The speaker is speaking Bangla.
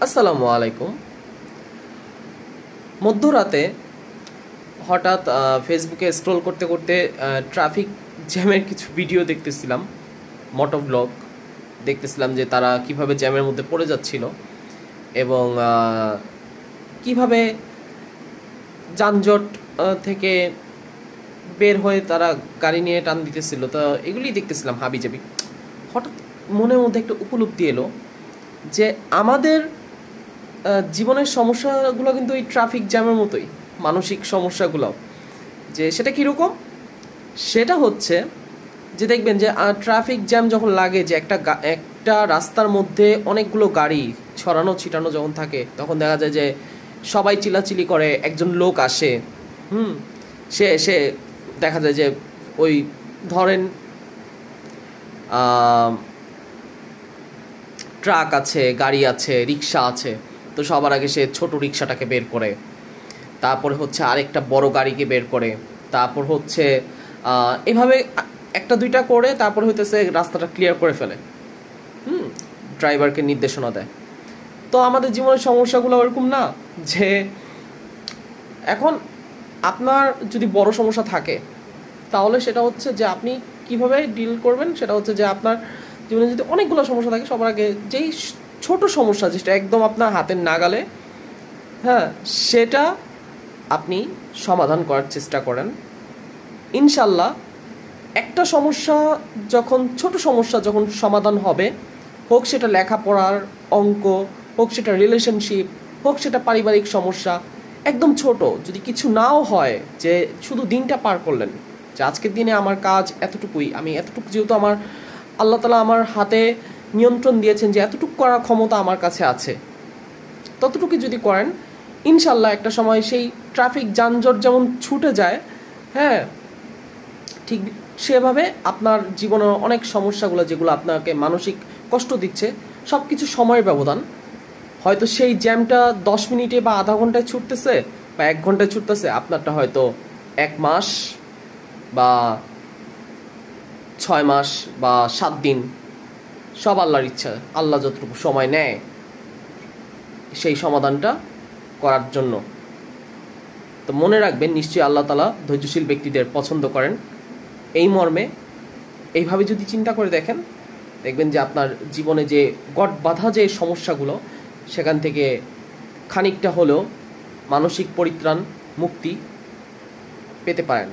আসসালামু আলাইকুম। মধ্যরাতে হঠাৎ ফেসবুকে স্ক্রল করতে করতে ট্রাফিক জ্যামের কিছু ভিডিও দেখতেছিলাম, মোটো ব্লগ দেখতেছিলাম যে তারা কিভাবে জ্যামের মধ্যে পড়ে যাচ্ছিল এবং কিভাবে যানজট থেকে বের হয়ে তারা গাড়ি নিয়ে টান দিতেছিল। তো এগুলি দেখতেছিলাম হাবিজাবি। হঠাৎ মনের মধ্যে একটা উপলব্ধি এলো যে আমাদের জীবনের সমস্যাগুলো কিন্তু এই ট্রাফিক জ্যামের মতোই, মানসিক সমস্যাগুলো। যে সেটা কীরকম, সেটা হচ্ছে যে দেখবেন যে ট্রাফিক জ্যাম যখন লাগে, যে একটা রাস্তার মধ্যে অনেকগুলো গাড়ি ছড়ানো ছিটানো যখন থাকে, তখন দেখা যায় যে সবাই চিল্লাচিল্লি করে, একজন লোক আসে, সে এসে দেখা যায় যে ওই ধরেন ট্রাক আছে, গাড়ি আছে, রিক্সা আছে, তো সবার আগে সে ছোট রিক্সাটাকে বের করে, তারপরে হচ্ছে আরেকটা বড় গাড়িকে বের করে, তারপর হচ্ছে এভাবে একটা দুইটা করে তারপর হইতেছে রাস্তাটা ক্লিয়ার করে ফেলে, ড্রাইভারকে নির্দেশনা দেয়। তো আমাদের জীবনের সমস্যাগুলো ওরকম না, যে এখন আপনার যদি বড় সমস্যা থাকে তাহলে সেটা হচ্ছে যে আপনি কিভাবে ডিল করবেন, সেটা হচ্ছে যে আপনার জীবনে যদি অনেকগুলো সমস্যা থাকে, সবার আগে যেই ছোট সমস্যা যেটা একদম আপনার হাতের নাগালে, সেটা আপনি সমাধান করার চেষ্টা করেন। ইনশাল্লাহ একটা সমস্যা যখন, ছোট সমস্যা যখন সমাধান হবে, হোক সেটা লেখাপড়ার অঙ্ক, হোক সেটা রিলেশনশিপ, হোক সেটা পারিবারিক সমস্যা, একদম ছোট যদি কিছু নাও হয়, যে শুধু দিনটা পার করলেন, যে আজকের দিনে আমার কাজ এতটুকুই, আমি এতটুকু, যেহেতু আমার আল্লাহ তাআলা আমার হাতে নিয়ন্ত্রণ দিয়েছেন যে এতটুকু করার ক্ষমতা আমার কাছে আছে, ততটুকু যদি করেন, ইনশাল্লাহ একটা সময় সেই ট্রাফিক যানজট যেমন ছুটে যায়, ঠিক সেভাবে আপনার জীবনের অনেক সমস্যাগুলো যেগুলো আপনাকে মানসিক কষ্ট দিচ্ছে, সব কিছু সময়ের ব্যবধান। হয়তো সেই জ্যামটা 10 মিনিটে বা আধা ঘন্টায় ছুটতেছে বা 1 ঘন্টায় ছুটতেছে, আপনারটা হয়তো 1 মাস বা 6 মাস বা 7 দিন, সব আল্লাহর ইচ্ছা। আল্লাহ যতটুকু সময় নেয় সেই সমাধানটা করার জন্য। তো মনে রাখবেন, নিশ্চয়ই আল্লাহ তাআলা ধৈর্যশীল ব্যক্তিদের পছন্দ করেন। এই মর্মে এইভাবে যদি চিন্তা করে দেখেন, দেখবেন যে আপনার জীবনে যে গট বাঁধা যে সমস্যাগুলো, সেখান থেকে খানিকটা হলেও মানসিক পরিত্রাণ, মুক্তি পেতে পারেন।